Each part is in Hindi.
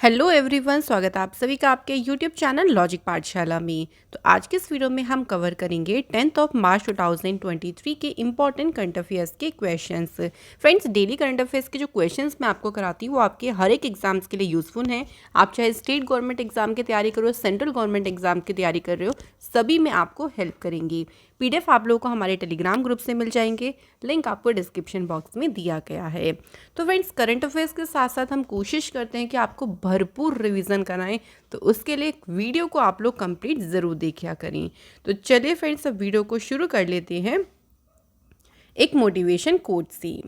हेलो एवरीवन, स्वागत है आप सभी का आपके यूट्यूब चैनल लॉजिक पाठशाला में। तो आज के इस वीडियो में हम कवर करेंगे 10th ऑफ मार्च 2023 के इंपॉर्टेंट करंट अफेयर्स के questions. Friends, daily current affairs के जो क्वेश्चंस मैं आपको कराती हूँ वो आपके हर एक एग्जाम्स के लिए यूजफुल हैं। आप चाहे स्टेट गवर्नमेंट एग्जाम की तैयारी करो, सेंट्रल गवर्नमेंट एग्जाम की तैयारी कर रहे हो, सभी में आपको हेल्प करेंगी। पीडीएफ आप लोगों को हमारे टेलीग्राम ग्रुप से मिल जाएंगे, लिंक आपको डिस्क्रिप्शन बॉक्स में दिया गया है। तो फ्रेंड्स, करंट अफेयर्स के साथ साथ हम कोशिश करते हैं कि आपको भरपूर रिवीजन कराएं, तो उसके लिए वीडियो को आप लोग कंप्लीट ज़रूर देखा करें। तो चलिए फ्रेंड्स, अब वीडियो को शुरू कर लेते हैं एक मोटिवेशन कोट से।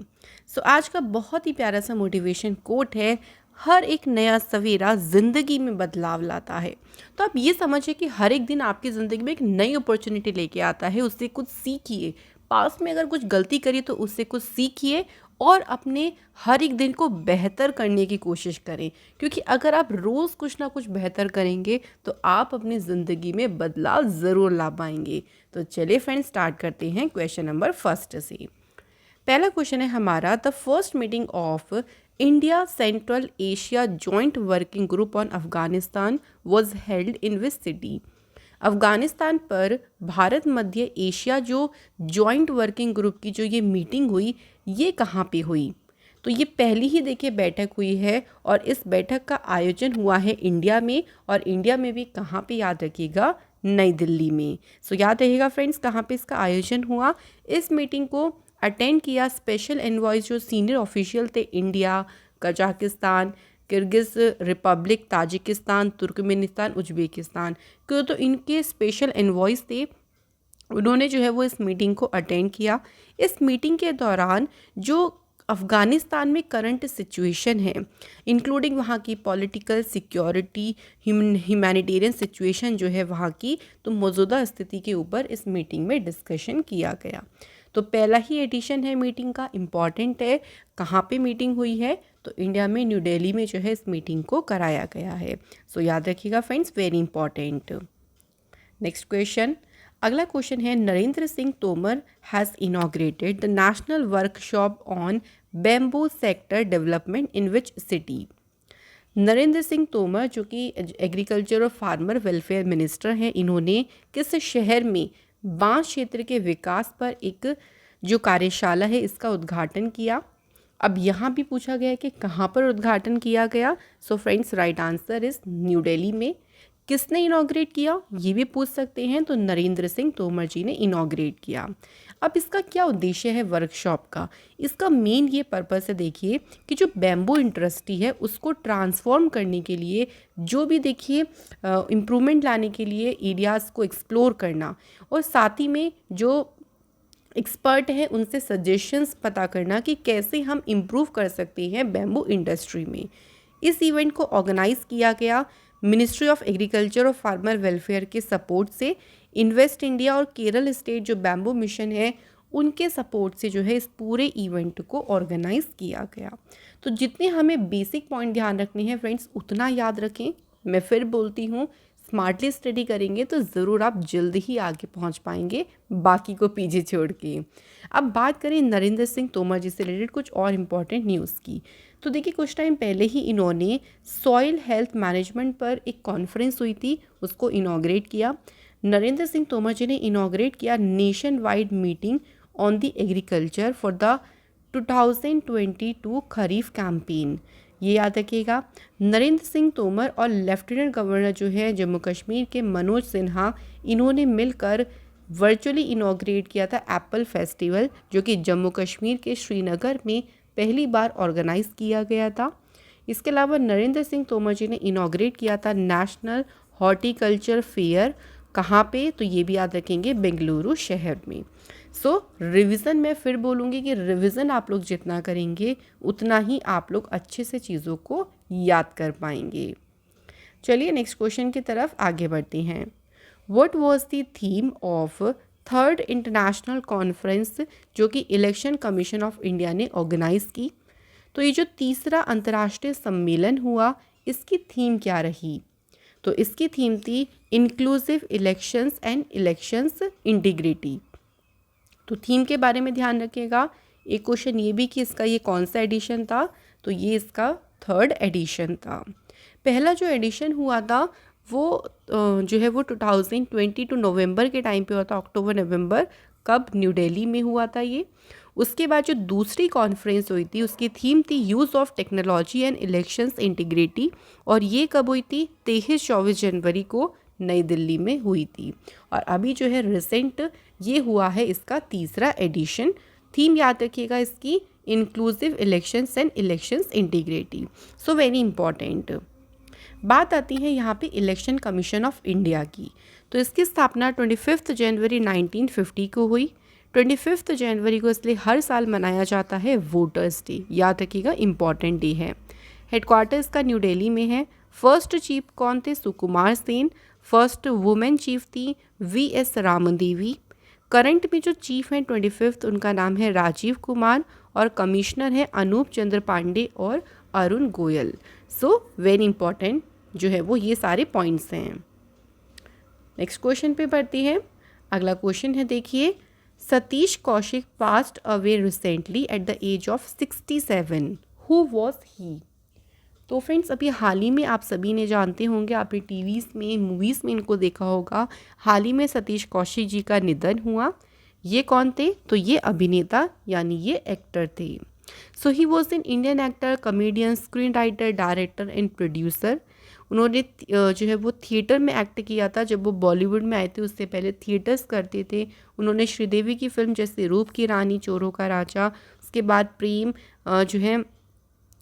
आज का बहुत ही प्यारा सा मोटिवेशन कोट है, हर एक नया सवेरा ज़िंदगी में बदलाव लाता है। तो आप ये समझिए कि हर एक दिन आपकी ज़िंदगी में एक नई अपॉर्चुनिटी लेके आता है, उससे कुछ सीखिए। पास में अगर कुछ गलती करी तो उससे कुछ सीखिए और अपने हर एक दिन को बेहतर करने की कोशिश करें, क्योंकि अगर आप रोज़ कुछ ना कुछ बेहतर करेंगे तो आप अपनी ज़िंदगी में बदलाव ज़रूर ला पाएंगे। तो चलिए फ्रेंड्स, स्टार्ट करते हैं क्वेश्चन नंबर फर्स्ट से। पहला क्वेश्चन है हमारा, the first meeting of India central Asia joint working group on Afghanistan was held in which city. Afghanistan पर भारत मध्य एशिया जो जॉइंट वर्किंग ग्रुप की जो ये मीटिंग हुई, ये कहाँ पे हुई? तो ये पहली ही देखिए बैठक हुई है और इस बैठक का आयोजन हुआ है इंडिया में, और इंडिया में भी कहाँ पे, याद रखिएगा, नई दिल्ली में। याद रहिएगा फ्रेंड्स, कहाँ पे इसका आयोजन हुआ। इस मीटिंग को अटेंड किया स्पेशल एनवॉयज जो सीनियर ऑफिशियल थे India, Kazakhstan, Kyrgyz Republic, Tajikistan, Turkmenistan, Uzbekistan, क्यों तो इनके स्पेशल एनवॉयज थे। उन्होंने जो है वो इस मीटिंग को अटेंड किया। इस मीटिंग के दौरान जो अफ़गानिस्तान में करंट सिचुएशन है, इंक्लूडिंग वहाँ की पॉलिटिकल, सिक्योरिटी, ह्यूमैनिटेरियन सिचुएशन जो है वहाँ की, तो मौजूदा स्थिति के ऊपर इस मीटिंग में डिस्कशन किया गया। तो पहला ही एडिशन है मीटिंग का, इम्पॉर्टेंट है। कहाँ पे मीटिंग हुई है? तो इंडिया में न्यू दिल्ली में जो है इस मीटिंग को कराया गया है। याद रखिएगा friends, very important. Next question, अगला क्वेश्चन है, Narendra Singh Tomar has inaugurated the national workshop on bamboo sector development in which city. Narendra Singh Tomar जो कि एग्रीकल्चर और फार्मर वेलफेयर मिनिस्टर हैं, इन्होंने किस शहर में बांस क्षेत्र के विकास पर एक जो कार्यशाला है इसका उद्घाटन किया? अब यहाँ भी पूछा गया है कि कहाँ पर उद्घाटन किया गया। Friends, right answer is new Delhi में। किसने इनॉग्रेट किया, ये भी पूछ सकते हैं, तो नरेंद्र सिंह तोमर जी ने इनॉग्रेट किया। अब इसका क्या उद्देश्य है वर्कशॉप का? इसका मेन ये पर्पस है, देखिए, कि जो बैम्बू इंडस्ट्री है उसको ट्रांसफॉर्म करने के लिए, जो भी देखिए इम्प्रूवमेंट लाने के लिए एरियाज़ को एक्सप्लोर करना, और साथ ही में जो एक्सपर्ट हैं उनसे सजेशंस पता करना कि कैसे हम इम्प्रूव कर सकते हैं बैम्बू इंडस्ट्री में। इस इवेंट को ऑर्गेनाइज किया गया मिनिस्ट्री ऑफ एग्रीकल्चर और फार्मर वेलफेयर के सपोर्ट से, इन्वेस्ट इंडिया और केरल स्टेट जो बैम्बू मिशन है उनके सपोर्ट से जो है इस पूरे इवेंट को ऑर्गेनाइज किया गया। तो जितने हमें बेसिक पॉइंट ध्यान रखने हैं फ्रेंड्स, उतना याद रखें। मैं फिर बोलती हूँ, स्मार्टली स्टडी करेंगे तो ज़रूर आप जल्द ही आगे पहुंच पाएंगे, बाकी को पीछे छोड़ के। अब बात करें नरेंद्र सिंह तोमर जी से रिलेटेड कुछ और इम्पॉर्टेंट न्यूज़ की। तो देखिए, कुछ टाइम पहले ही इन्होंने सॉइल हेल्थ मैनेजमेंट पर एक कॉन्फ्रेंस हुई थी, उसको इनॉग्रेट किया। नरेंद्र सिंह तोमर जी ने इनॉग्रेट किया nation wide meeting on the agriculture for the 2022 kharif campaign. ये याद रखिएगा, नरेंद्र सिंह तोमर और लेफ्टिनेंट गवर्नर जो है जम्मू कश्मीर के मनोज सिन्हा, इन्होंने मिलकर वर्चुअली इनॉग्रेट किया था एप्पल फेस्टिवल, जो कि जम्मू कश्मीर के श्रीनगर में पहली बार ऑर्गेनाइज किया गया था। इसके अलावा नरेंद्र सिंह तोमर जी ने इनॉग्रेट किया था नेशनल हॉर्टिकल्चर फेयर। कहाँ पे? तो ये भी याद रखेंगे, बेंगलुरु शहर में। रिवीजन मैं फिर बोलूँगी कि रिवीजन आप लोग जितना करेंगे उतना ही आप लोग अच्छे से चीज़ों को याद कर पाएंगे। चलिए नेक्स्ट क्वेश्चन की तरफ आगे बढ़ते हैं। What was the theme of third international conference जो कि इलेक्शन कमीशन ऑफ इंडिया ने ऑर्गेनाइज की? तो ये जो तीसरा अंतर्राष्ट्रीय सम्मेलन हुआ, इसकी थीम क्या रही? तो इसकी थीम थी inclusive elections and elections integrity. तो थीम के बारे में ध्यान रखिएगा। एक क्वेश्चन ये भी कि इसका ये कौन सा एडिशन था, तो ये इसका थर्ड एडिशन था। पहला जो एडिशन हुआ था वो जो है वो 2022 नवंबर के टाइम पे हुआ था, अक्टूबर नवंबर, कब, न्यू दिल्ली में हुआ था ये। उसके बाद जो दूसरी कॉन्फ्रेंस हुई थी उसकी थीम थी use of technology and elections integrity, और ये कब हुई थी, 23-24 जनवरी को नई दिल्ली में हुई थी। और अभी जो है रिसेंट ये हुआ है इसका तीसरा एडिशन। थीम याद रखिएगा इसकी, inclusive elections and elections integrity. So very important. बात आती है यहाँ पे इलेक्शन कमीशन ऑफ इंडिया की। तो इसकी स्थापना 25 जनवरी 1950 को हुई। 25 जनवरी को इसलिए हर साल मनाया जाता है वोटर्स डे, याद रखिएगा इम्पॉर्टेंट डे है। हेडक्वार्टर्स का न्यू दिल्ली में है। फर्स्ट चीफ कौन थे, Sukumar Sen. First women chief थी VS रामदेवी। करंट में जो चीफ हैं 25 उनका नाम है राजीव कुमार, और कमिश्नर है अनूप चंद्र पांडे और Arun Goyal. So very important जो है वो ये सारे पॉइंट्स हैं। नेक्स्ट क्वेश्चन पे बढ़ती है। अगला क्वेश्चन है, देखिए, Satish Kaushik passed away recently at the age of 67, who was he. तो फ्रेंड्स अभी हाल ही में आप सभी ने जानते होंगे, आपने टीवीज़ में, मूवीज़ में इनको देखा होगा, हाल ही में सतीश कौशिक जी का निधन हुआ। ये कौन थे, तो ये अभिनेता यानी ये एक्टर थे। So he was an Indian actor, comedian, screen writer, director and producer. उन्होंने जो है वो थिएटर में एक्ट किया था, जब वो बॉलीवुड में आए थे उससे पहले थिएटर्स करते थे। उन्होंने श्रीदेवी की फिल्म जैसे रूप की रानी, चोरों का राजा, उसके बाद प्रेम जो है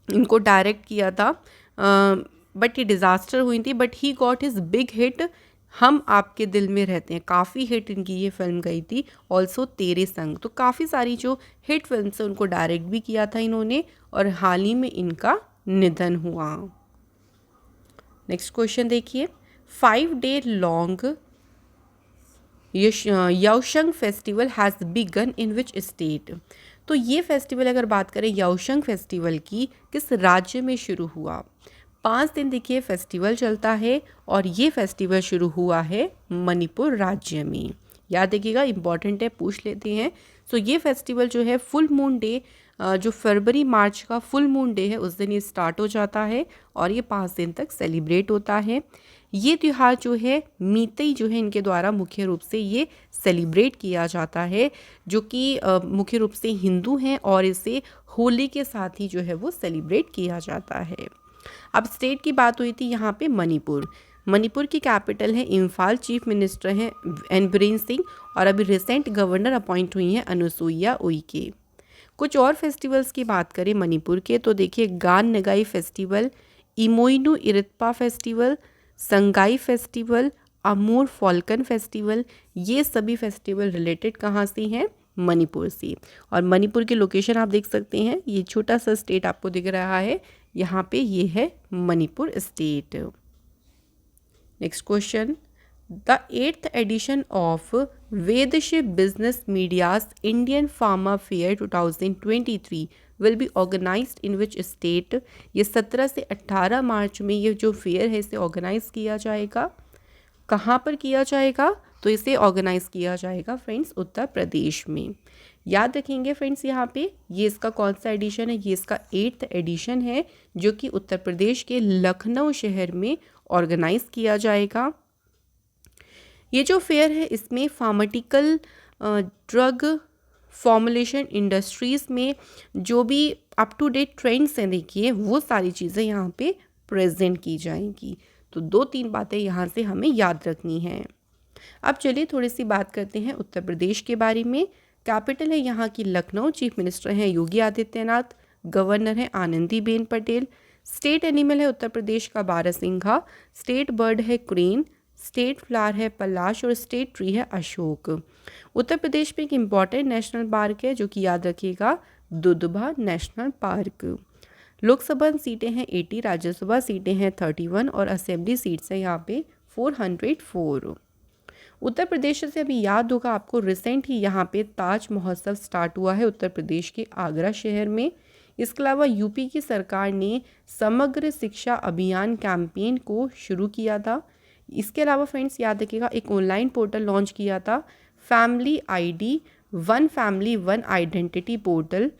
इनको डायरेक्ट किया था, बट ये डिज़ास्टर हुई थी। But he got his big hit, हम आपके दिल में रहते हैं, काफ़ी हिट इनकी ये फिल्म गई थी। ऑल्सो तेरे संग, तो काफ़ी सारी जो हिट फिल्म से उनको डायरेक्ट भी किया था इन्होंने, और हाल ही में इनका निधन हुआ। नेक्स्ट क्वेश्चन देखिए, 5 day long Yaoshang festival has begun in which state. तो ये फेस्टिवल अगर बात करें याओशंग फेस्टिवल की, किस राज्य में शुरू हुआ। 5 दिन देखिए फेस्टिवल चलता है, और ये फेस्टिवल शुरू हुआ है मणिपुर राज्य में। याद रखिएगा इम्पॉर्टेंट है, पूछ लेते हैं। सो ये फेस्टिवल जो है फुल मून डे, जो फरवरी मार्च का फुल मून डे है उस दिन ये स्टार्ट हो जाता है, और ये 5 दिन तक सेलिब्रेट होता है। ये त्यौहार जो है मीतेई जो है इनके द्वारा मुख्य रूप से ये सेलिब्रेट किया जाता है, जो कि मुख्य रूप से हिंदू हैं, और इसे होली के साथ ही जो है वो सेलिब्रेट किया जाता है। अब स्टेट की बात हुई थी यहाँ पे मणिपुर। मणिपुर की कैपिटल है इम्फाल, चीफ मिनिस्टर हैं एन बीरेन सिंह, और अभी रिसेंट गवर्नर अपॉइंट हुई हैं अनुसुईया उइके। कुछ और फेस्टिवल्स की बात करें मणिपुर के, तो देखिए Gaan Ngai festival, Imoinu Iratpa festival, Sangai festival, Amur falcon festival, ये सभी फेस्टिवल रिलेटेड कहाँ से हैं, मणिपुर से। और मणिपुर की लोकेशन आप देख सकते हैं, ये छोटा सा स्टेट आपको दिख रहा है, यहाँ पे ये है Manipur state. Next question, the 8th edition of वेदशिप business media's Indian pharma fair 2023 will be organised in which state. ये 17 से 18 मार्च में ये जो फेयर है इसे ऑर्गेनाइज किया जाएगा। कहाँ पर किया जाएगा, तो इसे ऑर्गेनाइज किया जाएगा फ्रेंड्स उत्तर प्रदेश में। याद रखेंगे फ्रेंड्स यहाँ पे ये इसका कौन सा एडिशन है, ये इसका 8th एडिशन है, जो कि उत्तर प्रदेश के लखनऊ शहर में ऑर्गेनाइज किया जाएगा। ये जो फेयर है इसमें फार्माटिकल ड्रग फॉर्मुलेशन इंडस्ट्रीज़ में जो भी अप टू डेट ट्रेंड्स हैं देखिए वो सारी चीज़ें यहाँ पे प्रेजेंट की जाएंगी। तो 2-3 बातें यहाँ से हमें याद रखनी हैं। अब चलिए थोड़ी सी बात करते हैं उत्तर प्रदेश के बारे में। कैपिटल है यहाँ की लखनऊ, चीफ मिनिस्टर हैं योगी आदित्यनाथ, गवर्नर है आनंदीबेन पटेल। स्टेट एनिमल है उत्तर प्रदेश का बारहसिंघा, स्टेट बर्ड है क्रेन, स्टेट फ्लावर है पलाश, और स्टेट ट्री है अशोक। उत्तर प्रदेश में एक इम्पॉर्टेंट नेशनल पार्क है जो कि याद रखिएगा दुधवा नेशनल पार्क। लोकसभा सीटें हैं 80, राज्यसभा सीटें हैं 31, और असेंबली सीट्स हैं यहाँ पे 404। उत्तर प्रदेश से अभी याद होगा आपको, रिसेंट ही यहाँ पे ताज महोत्सव स्टार्ट हुआ है उत्तर प्रदेश के आगरा शहर में। इसके अलावा यूपी की सरकार ने समग्र शिक्षा अभियान कैंपेन को शुरू किया था। इसके अलावा फ्रेंड्स याद रखिएगा एक ऑनलाइन पोर्टल लॉन्च किया था, family ID, one family one identity portal.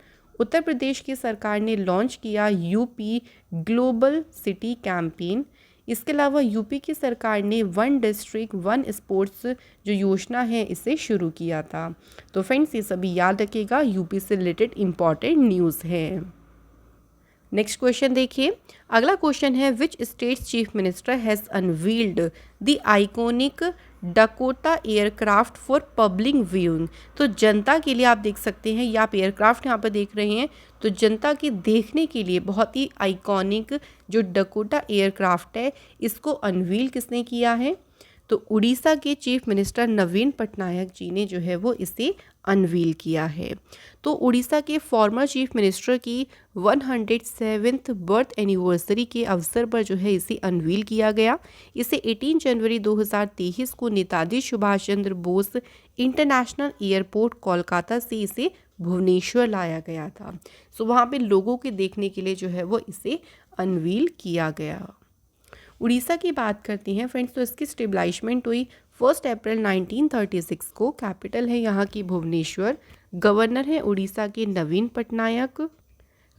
Uttar Pradesh की सरकार ने लॉन्च किया यूपी ग्लोबल सिटी कैंपेन। इसके अलावा यूपी की सरकार ने वन डिस्ट्रिक्ट वन स्पोर्ट्स जो योजना है इसे शुरू किया था। तो फ्रेंड्स ये सभी याद रखिएगा, यूपी से रिलेटेड इम्पॉर्टेंट न्यूज़ है। नेक्स्ट क्वेश्चन देखिए, अगला क्वेश्चन है which states chief minister has unveiled the iconic Dakota aircraft for public viewing. तो जनता के लिए आप देख सकते हैं, या आप एयरक्राफ्ट यहाँ पर देख रहे हैं, तो जनता के देखने के लिए बहुत ही आइकॉनिक जो डकोटा एयरक्राफ्ट है इसको अनवील किसने किया है? तो उड़ीसा के चीफ मिनिस्टर नवीन पटनायक जी ने जो है वो इसे अनवील किया है। तो उड़ीसा के फॉर्मर चीफ मिनिस्टर की 107th बर्थ एनिवर्सरी के अवसर पर जो है इसे अनवील किया गया। इसे 18 जनवरी 2023 को नेताजी सुभाष चंद्र बोस इंटरनेशनल एयरपोर्ट कोलकाता से इसे भुवनेश्वर लाया गया था। सो वहाँ पे लोगों के देखने के लिए जो है वो इसे अनवील किया गया। उड़ीसा की बात करते हैं फ्रेंड्स, तो इसकी स्टेबलाइजमेंट हुई 1 अप्रैल 1936 को। कैपिटल है यहाँ की भुवनेश्वर। गवर्नर है उड़ीसा के नवीन पटनायक।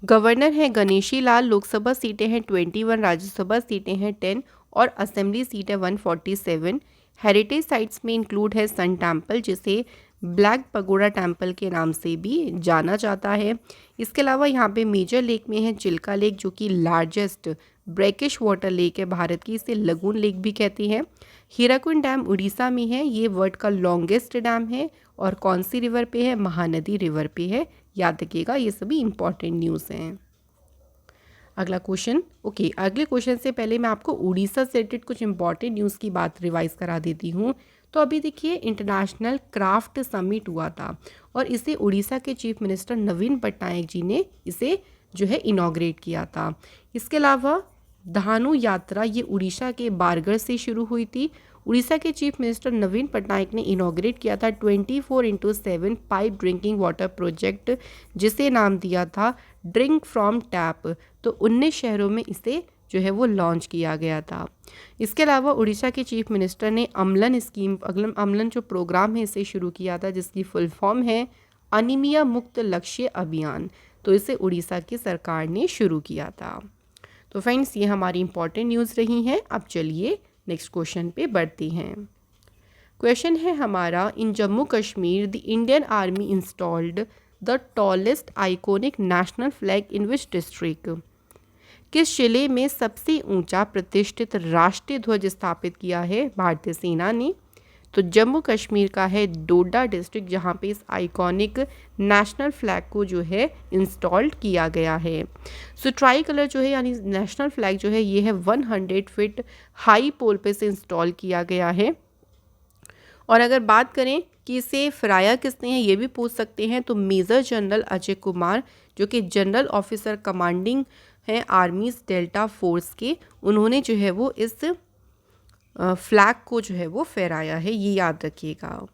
गवर्नर है गणेशी लाल। लोकसभा सीटें हैं 21, राज्यसभा सीटें हैं 10 और असेंबली सीट है 147। हेरिटेज साइट्स में इंक्लूड है सन टेम्पल, जिसे ब्लैक पगोडा टेम्पल के नाम से भी जाना जाता है। इसके अलावा यहाँ पे मेजर लेक में है चिल्का लेक, जो कि लार्जेस्ट ब्रैकिश वाटर लेक है भारत की, इसे लगून लेक भी कहती हैं। हीराकुंड डैम उड़ीसा में है, ये वर्ल्ड का लॉन्गेस्ट डैम है और कौन सी रिवर पे है? महानदी रिवर पे है। याद रखिएगा, ये सभी इंपॉर्टेंट न्यूज़ हैं। अगला क्वेश्चन, अगले क्वेश्चन से पहले मैं आपको उड़ीसा से रिलेटेड कुछ इंपॉर्टेंट न्यूज़ की बात रिवाइज करा देती हूँ। तो अभी देखिए, इंटरनेशनल क्राफ्ट समिट हुआ था और इसे उड़ीसा के चीफ मिनिस्टर नवीन पटनायक जी ने इसे जो है इनॉग्रेट किया था। इसके अलावा धानु यात्रा ये उड़ीसा के बारगढ़ से शुरू हुई थी। उड़ीसा के चीफ मिनिस्टर नवीन पटनायक ने इनॉग्रेट किया था 24/7 पाइप ड्रिंकिंग वाटर प्रोजेक्ट, जिसे नाम दिया था ड्रिंक फ्रॉम टैप। तो 19 शहरों में इसे जो है वो लॉन्च किया गया था। इसके अलावा उड़ीसा के चीफ मिनिस्टर ने अम्लन स्कीम, अम्लन जो प्रोग्राम है इसे शुरू किया था, जिसकी फुल फॉर्म है अनीमिया मुक्त लक्ष्य अभियान। तो इसे उड़ीसा की सरकार ने शुरू किया था। तो फ्रेंड्स, ये हमारी इंपॉर्टेंट न्यूज़ रही हैं। अब चलिए नेक्स्ट क्वेश्चन पे बढ़ते हैं। क्वेश्चन है हमारा, in Jammu Kashmir the Indian army installed the tallest iconic national flag in which district. किस जिले में सबसे ऊंचा प्रतिष्ठित राष्ट्रीय ध्वज स्थापित किया है भारतीय सेना ने? तो जम्मू कश्मीर का है डोडा डिस्ट्रिक्ट, जहाँ पे इस आइकॉनिक नेशनल फ्लैग को जो है इंस्टॉल्ड किया गया है। सो ट्राई कलर जो है यानी नेशनल फ्लैग जो है ये है 100 फीट हाई पोल पे से इंस्टॉल किया गया है। और अगर बात करें कि इसे फहराया किसने है, ये भी पूछ सकते हैं, तो मेजर जनरल अजय कुमार, जो कि जनरल ऑफिसर कमांडिंग हैं आर्मीज डेल्टा फोर्स के, उन्होंने जो है वो इस फ्लैग को जो है वो फहराया है, ये याद रखिएगा।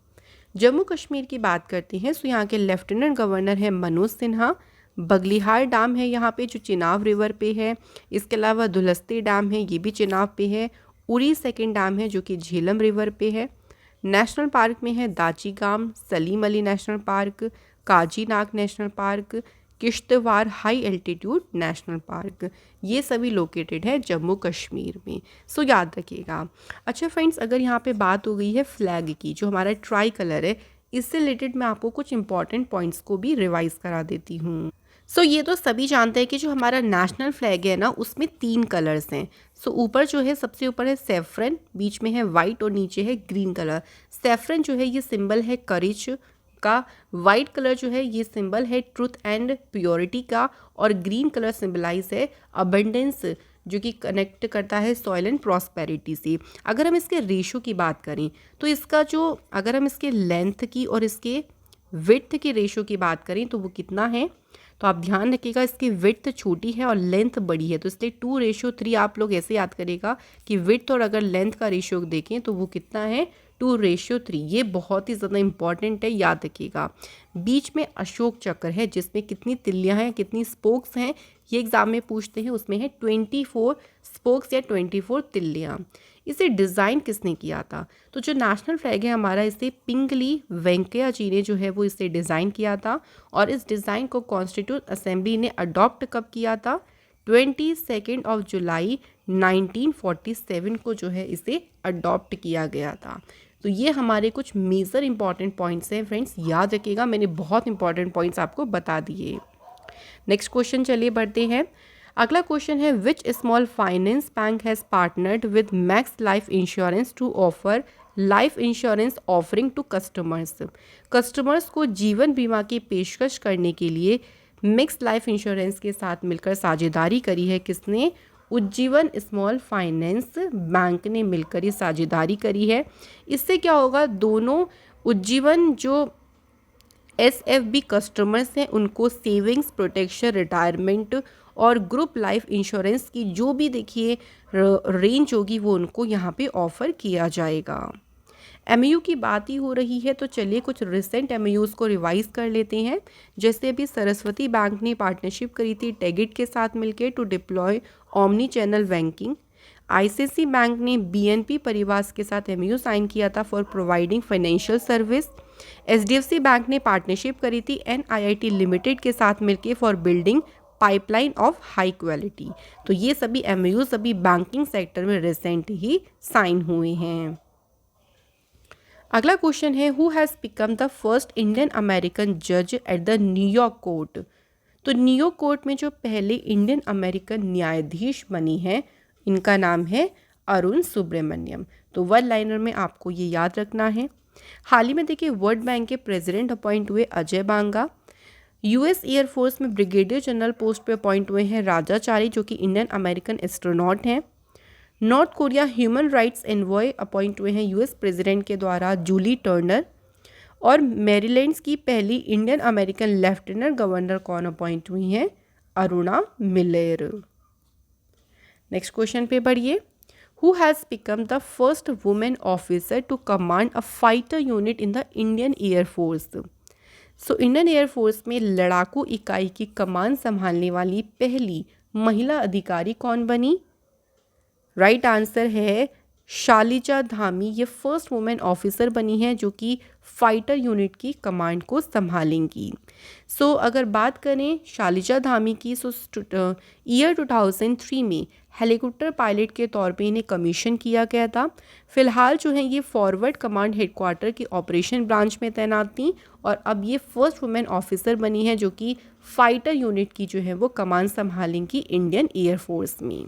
जम्मू कश्मीर की बात करते हैं, सो यहाँ के लेफ्टिनेंट गवर्नर है मनोज सिन्हा। बगलिहार डैम है यहाँ पे जो चिनाब रिवर पे है। इसके अलावा धुलस्ती डैम है, ये भी चिनाब पे है। उरी सेकंड डैम है जो कि झेलम रिवर पे है। नेशनल पार्क में है Dachigam, Salim Ali national park, Kazinag national park, Kishtwar high altitude national park, ये सभी लोकेटेड है जम्मू कश्मीर में। सो याद रखिएगा। अच्छा फ्रेंड्स, अगर यहाँ पे बात हो गई है फ्लैग की, जो हमारा ट्राई कलर है, इससे रिलेटेड मैं आपको कुछ इंपॉर्टेंट पॉइंट्स को भी रिवाइज करा देती हूँ। सो ये तो सभी जानते हैं कि जो हमारा नेशनल फ्लैग है ना, उसमें 3 कलर्स हैं। सो ऊपर जो है, सबसे ऊपर है सेफ्रन, बीच में है वाइट और नीचे है ग्रीन कलर। सेफ्रन जो है ये सिंबल है करेज का, वाइट कलर जो है ये सिंबल है ट्रुथ एंड प्योरिटी का, और ग्रीन कलर सिंबलाइज है अबंडेंस, जो कि कनेक्ट करता है सॉइल एंड प्रॉस्पेरिटी से। अगर हम इसके रेशो की बात करें, तो इसका जो, अगर हम इसके लेंथ की और इसके विड्थ की रेशो की बात करें तो वो कितना है, तो आप ध्यान रखिएगा, इसकी विड्थ छोटी है और लेंथ बड़ी है, तो इसलिए 2:3 आप लोग ऐसे याद करेगा कि विड्थ और अगर लेंथ का रेशियो देखें तो वो कितना है, 2:3। ये बहुत ही ज़्यादा इंपॉर्टेंट है, याद रखिएगा। बीच में अशोक चक्र है, जिसमें कितनी तिल्लियाँ हैं, कितनी स्पोक्स हैं, ये एग्जाम में पूछते हैं। उसमें है 24 स्पोक्स या 24 तिल्लियाँ। इसे डिज़ाइन किसने किया था? तो जो नेशनल फ्लैग है हमारा, इसे पिंगली वेंकैया जी ने जो है वो इसे डिज़ाइन किया था। और इस डिज़ाइन को कॉन्स्टिट्यूट असेंबली ने अडॉप्ट कब किया था? 22 जुलाई 1947 को जो है इसे अडॉप्ट किया गया था। तो ये हमारे कुछ मेजर इंपॉर्टेंट पॉइंट्स हैं फ्रेंड्स, याद रखिएगा, मैंने बहुत इंपॉर्टेंट पॉइंट्स आपको बता दिए। नेक्स्ट क्वेश्चन चलिए बढ़ते हैं। अगला क्वेश्चन है, which small finance bank has partnered with Max Life Insurance to offer life insurance offering to customers. Customers को जीवन बीमा की पेशकश करने के लिए मिक्स लाइफ इंश्योरेंस के साथ मिलकर साझेदारी करी है। किसने? उज्जीवन स्मॉल फाइनेंस बैंक ने मिलकर ये साझेदारी करी है। इससे क्या होगा, दोनों उज्जीवन जो SFB कस्टमर्स हैं उनको सेविंग्स, प्रोटेक्शन, रिटायरमेंट और ग्रुप लाइफ इंश्योरेंस की जो भी देखिए रेंज होगी वो उनको यहाँ पे ऑफ़र किया जाएगा। MOU की बात ही हो रही है तो चलिए कुछ रिसेंट MOUs को रिवाइज कर लेते हैं। जैसे अभी सरस्वती बैंक ने पार्टनरशिप करी थी टेगिट के साथ मिलकर to deploy omnichannel banking. ICICI bank ने BNP परिवार के साथ MOU साइन किया था for providing financial service. HDFC bank ने पार्टनरशिप करी थी NIIT लिमिटेड के साथ मिलकर for building pipeline of high quality. तो ये सभी MOU सभी बैंकिंग सेक्टर में रिसेंट ही साइन हुए हैं। अगला क्वेश्चन है, who has become the first Indian American जज एट द न्यूयॉर्क कोर्ट। तो न्यूयॉर्क कोर्ट में जो पहले इंडियन अमेरिकन न्यायाधीश बनी है इनका नाम है अरुण सुब्रमण्यम। तो वन लाइनर में आपको ये याद रखना है। हाल ही में देखिए वर्ल्ड बैंक के प्रेसिडेंट अपॉइंट हुए अजय बांगा। US एयरफोर्स में ब्रिगेडियर जनरल पोस्ट पे अपॉइंट हुए हैं राजाचारी जो कि इंडियन अमेरिकन एस्ट्रोनॉट हैं। North Korea human rights envoy appoint हुए हैं US प्रेसिडेंट के द्वारा जूली टर्नर। और मैरीलैंड्स की पहली इंडियन अमेरिकन लेफ्टिनेंट गवर्नर कौन अपॉइंट हुई हैं? अरुणा मिलेर। नेक्स्ट क्वेश्चन पे बढ़िए। Who has become the first women officer to command a fighter unit in the Indian air force. So Indian air force में लड़ाकू इकाई की कमान संभालने वाली पहली महिला अधिकारी कौन बनी? राइट आंसर है शालिजा धामी। ये फर्स्ट वुमेन ऑफिसर बनी है जो कि फाइटर यूनिट की कमांड को संभालेंगी। सो अगर बात करें शालिजा धामी की, सो ईयर 2003 में हेलीकॉप्टर पायलट के तौर पे इन्हें कमीशन किया गया था। फिलहाल जो है ये फॉरवर्ड कमांड हेडक्वार्टर की ऑपरेशन ब्रांच में तैनात थी और अब ये फर्स्ट वुमेन ऑफिसर बनी है जो कि फाइटर यूनिट की जो है वो कमान संभालेंगी इंडियन एयरफोर्स में।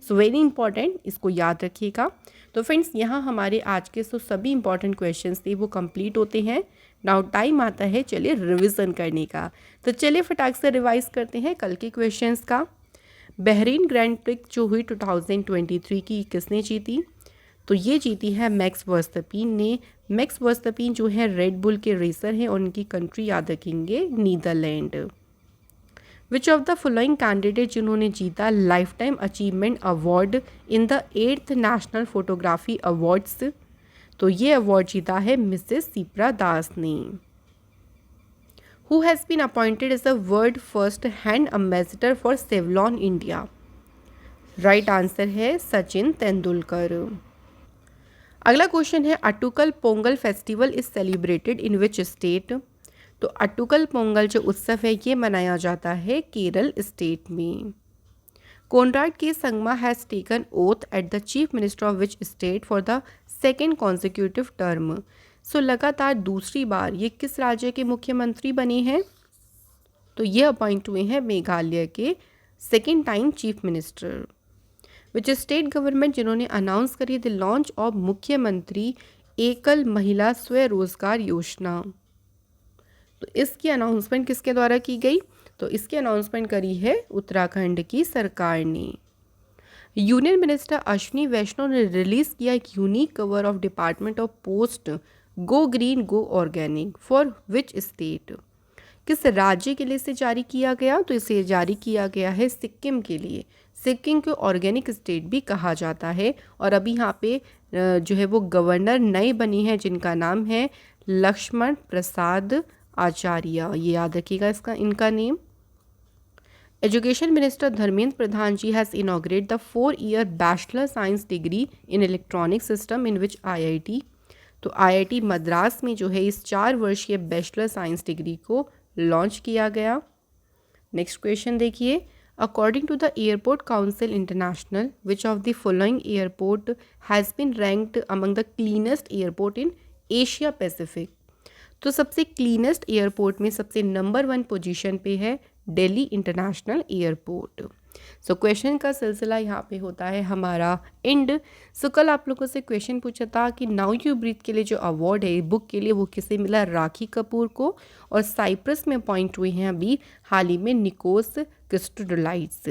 सो वेरी इंपॉर्टेंट, इसको याद रखिएगा। तो फ्रेंड्स यहाँ हमारे आज के सभी इंपॉर्टेंट क्वेश्चंस थे वो कंप्लीट होते हैं। नाउ टाइम आता है चलिए रिवीजन करने का। तो चलिए फटाक से रिवाइज करते हैं कल के क्वेश्चंस का। बहरीन ग्रैंड प्रिक्स जो हुई 2023 की किसने जीती? तो ये जीती है मैक्स वर्स्टैपिन ने। मैक्स वर्स्टैपिन जो है रेड बुल के रेसर हैं और उनकी कंट्री याद रखेंगे Netherland. Which of the following candidate जिन्होंने जीता lifetime achievement award in the 8th national photography awards. तो ये अवार्ड जीता है मिसेस सिप्रा दास ने। Who has been appointed as the world first hand ambassador for Savlon India? Right answer है सचिन तेंदुलकर। अगला क्वेश्चन है, Attukal Pongal festival is celebrated in which state? तो अटुकल पोंगल जो उत्सव है ये मनाया जाता है केरल स्टेट में। Conrad K Sangma has taken oath at the chief minister of which state for the second consecutive term. So लगातार दूसरी बार ये किस राज्य के मुख्यमंत्री बने हैं? तो ये अपॉइंट हुए हैं मेघालय के second time chief minister. Which state government जिन्होंने अनाउंस करी द लॉन्च ऑफ मुख्यमंत्री एकल महिला स्वरोजगार योजना। तो इसकी अनाउंसमेंट किसके द्वारा की गई? तो इसकी अनाउंसमेंट करी है उत्तराखंड की सरकार ने। यूनियन मिनिस्टर अश्विनी वैष्णव ने रिलीज किया एक unique cover of department of post go green go organic for which state? किस राज्य के लिए इसे जारी किया गया? तो इसे जारी किया गया है सिक्किम के लिए। सिक्किम को ऑर्गेनिक स्टेट भी कहा जाता है। और अभी यहाँ पे जो है वो गवर्नर नए बनी है जिनका नाम है लक्ष्मण प्रसाद आचार्य। ये याद रखिएगा इसका इनका name. Education Minister Dharmendra Pradhan ji has inaugurated the 4-year Bachelor Science degree in Electronic System in which IIT। तो IIT मद्रास में जो है इस 4 वर्षीय बैचलर साइंस डिग्री को लॉन्च किया गया। नेक्स्ट क्वेश्चन देखिए, according to the airport council international which of the following airport has been ranked among the cleanest airport in Asia Pacific. तो सबसे क्लीनेस्ट एयरपोर्ट में सबसे नंबर 1 पोजीशन पे है Delhi international airport. So question का सिलसिला यहाँ पे होता है हमारा एंड। सो कल आप लोगों से क्वेश्चन पूछा था कि नाउ यू ब्रीथ के लिए जो अवार्ड है बुक के लिए वो किसे मिला, राखी कपूर को, और साइप्रस में अपॉइंट हुए हैं अभी हाल ही में Nikos Christodoulides.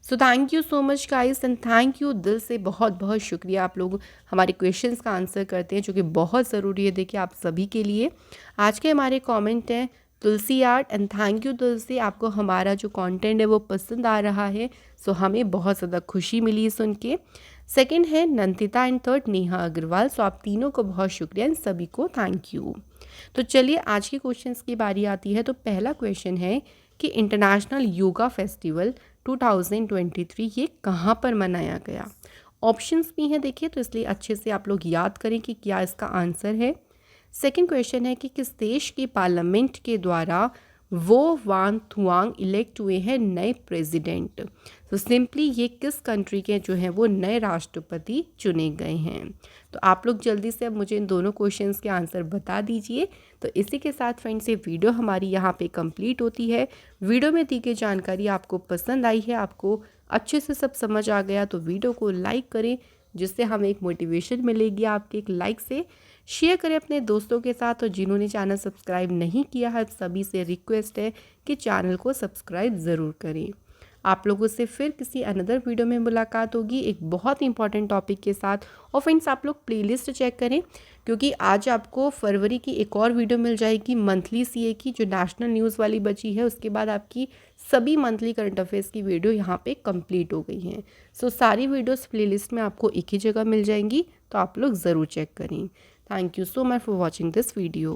So thank you so much guys and thank you, दिल से बहुत बहुत शुक्रिया। आप लोग हमारे क्वेश्चंस का आंसर करते हैं जो कि बहुत ज़रूरी है देखिए आप सभी के लिए। आज के हमारे कमेंट हैं तुलसी आर्ट एंड थैंक यू तुलसी, आपको हमारा जो कंटेंट है वो पसंद आ रहा है, सो हमें बहुत ज़्यादा खुशी मिली सुन के। सेकेंड है नंदिता एंड थर्ड नेहा अग्रवाल। सो आप तीनों को बहुत शुक्रिया, इन सभी को थैंक यू। तो चलिए आज के क्वेश्चंस की बारी आती है। तो पहला क्वेश्चन है कि इंटरनेशनल योगा फेस्टिवल 2023 ये कहाँ पर मनाया गया। ऑप्शंस भी हैं देखिए, तो इसलिए अच्छे से आप लोग याद करें कि क्या इसका आंसर है। सेकेंड क्वेश्चन है कि किस देश की पार्लियामेंट के द्वारा वो वान थुआंग इलेक्ट हुए हैं नए प्रेसिडेंट। तो सिंपली ये किस कंट्री के जो हैं वो नए राष्ट्रपति चुने गए हैं। तो आप लोग जल्दी से अब मुझे इन दोनों क्वेश्चंस के आंसर बता दीजिए। तो इसी के साथ फ्रेंड्स ये वीडियो हमारी यहाँ पे कंप्लीट होती है। वीडियो में दी गई जानकारी आपको पसंद आई है, आपको अच्छे से सब समझ आ गया, तो वीडियो को लाइक करें जिससे हमें एक मोटिवेशन मिलेगी आपके एक लाइक से। शेयर करें अपने दोस्तों के साथ, और जिन्होंने चैनल सब्सक्राइब नहीं किया है सभी से रिक्वेस्ट है कि चैनल को सब्सक्राइब ज़रूर करें। आप लोगों से फिर किसी अनदर वीडियो में मुलाकात होगी एक बहुत इंपॉर्टेंट टॉपिक के साथ। और फ्रेंड्स आप लोग प्लेलिस्ट चेक करें क्योंकि आज आपको फरवरी की एक और वीडियो मिल जाएगी मंथली सीए की जो नेशनल न्यूज़ वाली बची है। उसके बाद आपकी सभी मंथली करंट अफेयर्स की वीडियो यहाँ पे कंप्लीट हो गई हैं। सो सारी वीडियोस प्लेलिस्ट में आपको एक ही जगह मिल जाएंगी, तो आप लोग ज़रूर चेक करें। Thank you so much for watching this video.